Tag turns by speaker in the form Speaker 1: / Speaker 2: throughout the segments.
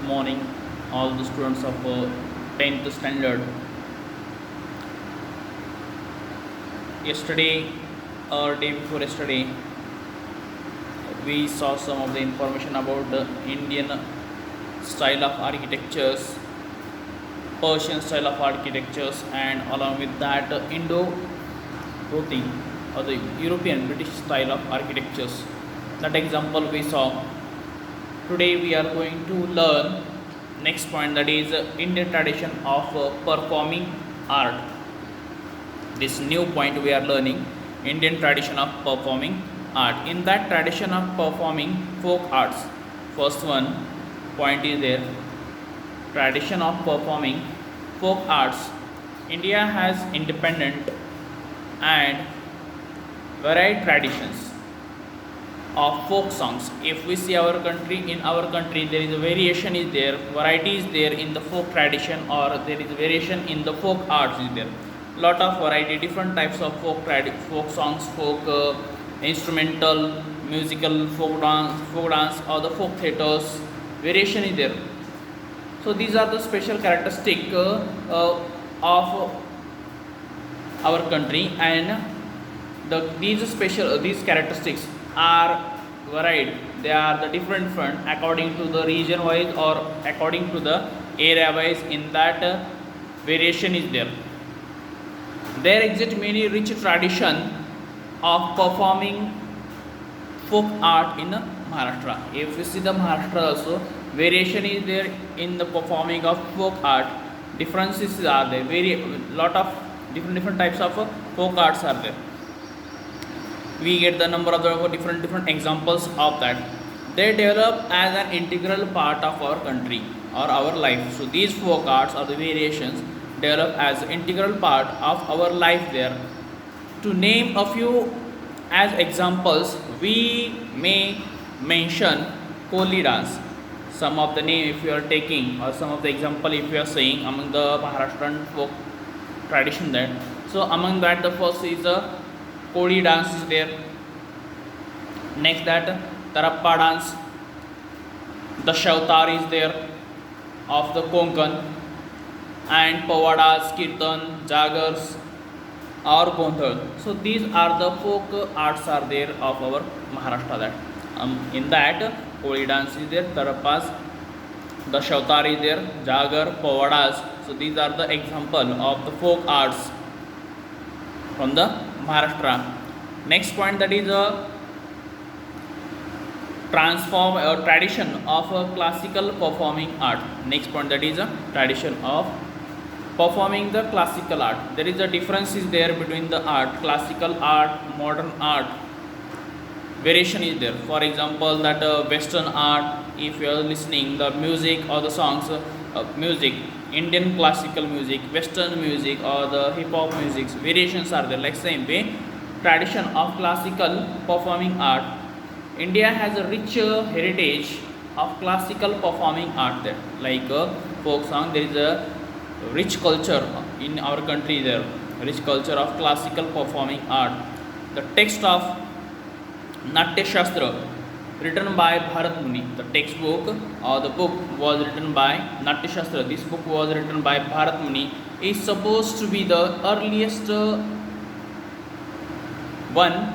Speaker 1: morning, all the students of 10th standard. Yesterday or day before yesterday, we saw some of the information about the Indian style of architectures, Persian style of architectures, and along with that Indo-European or the European British style of architectures. That example we saw. Today we are going to learn next point, that is Indian tradition of performing art. This new point we are learning Indian tradition of performing art. In that tradition of performing folk arts, first one point is there, tradition of performing folk arts. India has independent and varied traditions of folk songs. If we see our country, in our country there is a variation is there, variety is there in the folk tradition, or there is variation in the folk arts is there. Lot of variety, different types of folk songs, folk instrumental, musical, folk dance, or the folk theaters. Variation is there. So these are the special characteristic of our country, and these characteristics are varied. They are the different according to the region wise or according to the area wise. In that variation is there. There exist many rich tradition of performing folk art in Maharashtra. If you see the Maharashtra also, variation is there in the performing of folk art. Differences are there. Lot of different types of folk arts are there. We get the number of the different examples of that. They develop as an integral part of our country or our life. So these folk arts or the variations develop as integral part of our life there. To name a few as examples, we may mention Koli dance. Some of the name if you are taking, or some of the example if you are saying among the Maharashtrian folk tradition there. So among that the first is the Koli dance is there. Next that Tarappa dance, the Shautar is there of the Konkan, and Pavadas, Kirtan, Jagars, or Gondal. So these are the folk arts are there of our Maharashtra. That in that Koli dance is there, Tarappas, the Shautar is there, Jagar, Pavadas. So these are the example of the folk arts from the Maharashtra. Next point, that is a tradition of a classical performing art. Next point, that is a tradition of performing the classical art. There is a difference is there between the art, classical art, modern art. Variation is there. For example, that Western art, if you are listening the music or the songs, music, Indian classical music, Western music, or the hip hop music, variations are there. Like same way, tradition of classical performing art. India has a rich heritage of classical performing art there. Like folk song, there is a rich culture in our country there. Rich culture of classical performing art. The text of Natya Shastra written by Bharat Muni. The textbook or the book was written by Natya Shastra. This book was written by Bharat Muni. Is supposed to be the earliest one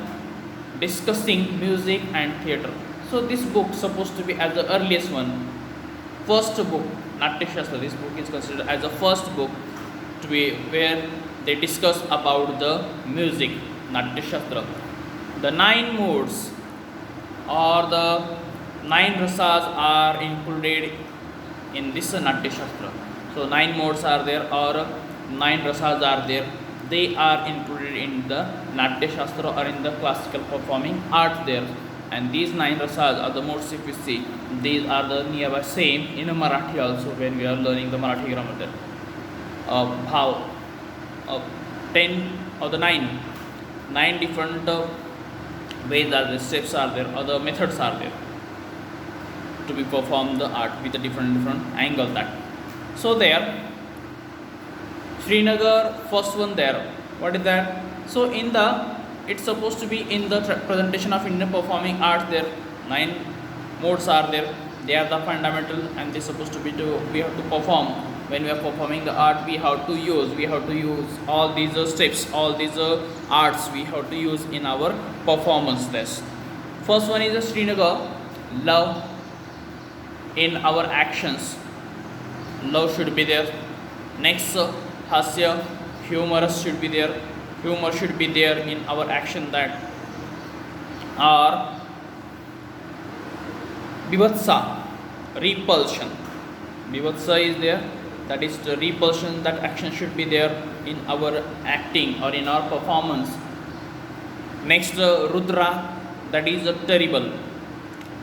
Speaker 1: discussing music and theatre. So this book supposed to be as the earliest one, first book, Natya Shastra. This book is considered as the first book to be where they discuss about the music, Natya Shastra. The 9 modes or the 9 rasas are included in this Natya Shastra. So 9 modes are there, or 9 rasas are there. They are included in the Natya Shastra or in the classical performing art there. And these 9 rasas are the modes if you see. These are the nearby same in Marathi also when we are learning the Marathi grammar there. How 10 or the 9 different ways are the steps are there, or the methods are there to be performed the art with a different angle that. So there Srinagar, first one there. What is that? So in the, it's supposed to be in the presentation of Indian performing arts there. 9 modes are there. They are the fundamental, and they're supposed to be we have to perform. When we are performing the art, we have to use all these steps, all these arts we have to use in our performance test. First one is a Srinagar, love in our actions. Love should be there. Next, hasya, humorous should be there. Humor should be there in our action that are Bibhatsa, repulsion. Bibhatsa is there, that is the repulsion, that action should be there in our acting or in our performance. Next, Rudra, that is terrible.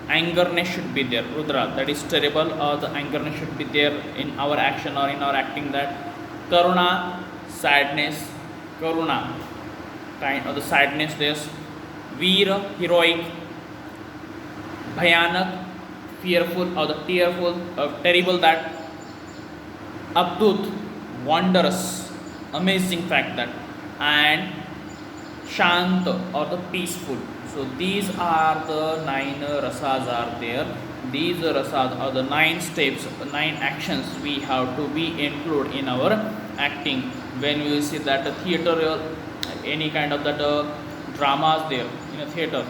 Speaker 1: Angerness should be there. Rudra, that is terrible, or the angerness should be there in our action or in our acting. That Karuna, sadness. Karuna, kind of the sadness there. Veer, heroic. Bhayanak, fearful or the tearful, terrible. That Abdut, wondrous, amazing fact. That and Shant or the peaceful. So these are the 9 rasas are there. These rasas are the 9 steps, 9 actions we have to be include in our acting. When we see that a theater, any kind of that dramas there in a theater,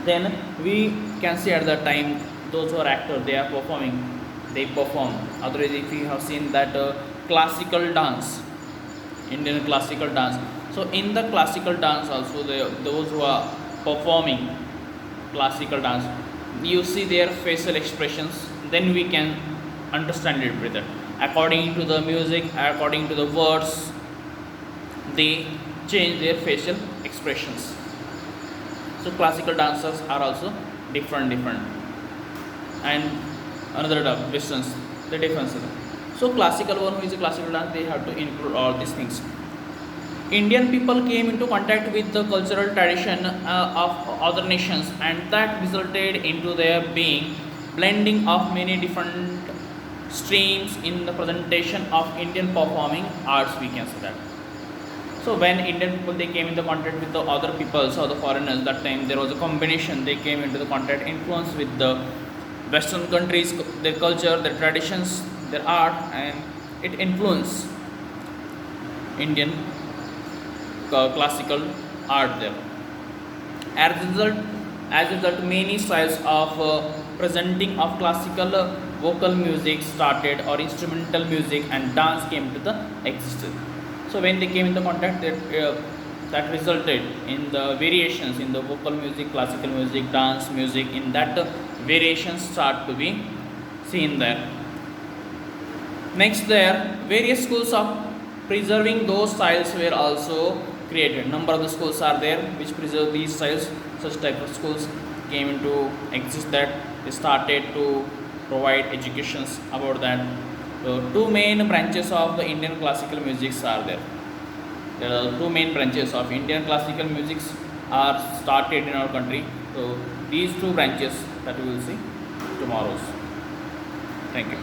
Speaker 1: then we can see at that time those who are actors, they are performing, they perform. Otherwise, if you have seen that classical dance, Indian classical dance, so in the classical dance also, those who are performing classical dance, you see their facial expressions, then we can understand it better. According to the music, according to the words, they change their facial expressions. So classical dancers are also different. And another distance, the difference. So classical one, who is a classical dance, they have to include all these things. Indian people came into contact with the cultural tradition of other nations, and that resulted into their being blending of many different streams in the presentation of Indian performing arts, we can say that. So when Indian people, they came into contact with the other peoples or the foreigners, that time there was a combination, they came into the contact, influence with the Western countries, their culture, their traditions, their art, and it influenced Indian classical art there. As a result, many styles of presenting of classical vocal music started, or instrumental music and dance came to the existence. So when they came into contact, that resulted in the variations in the vocal music, classical music, dance music. In that, variations start to be seen there. Next, there various schools of preserving those styles were also created. Number of the schools are there which preserve these styles. Such type of schools came into exist, that they started to provide educations about that. So 2 main branches of the Indian classical music are there. There are 2 main branches of Indian classical music are started in our country. So these 2 branches that we will see tomorrow. Thank you.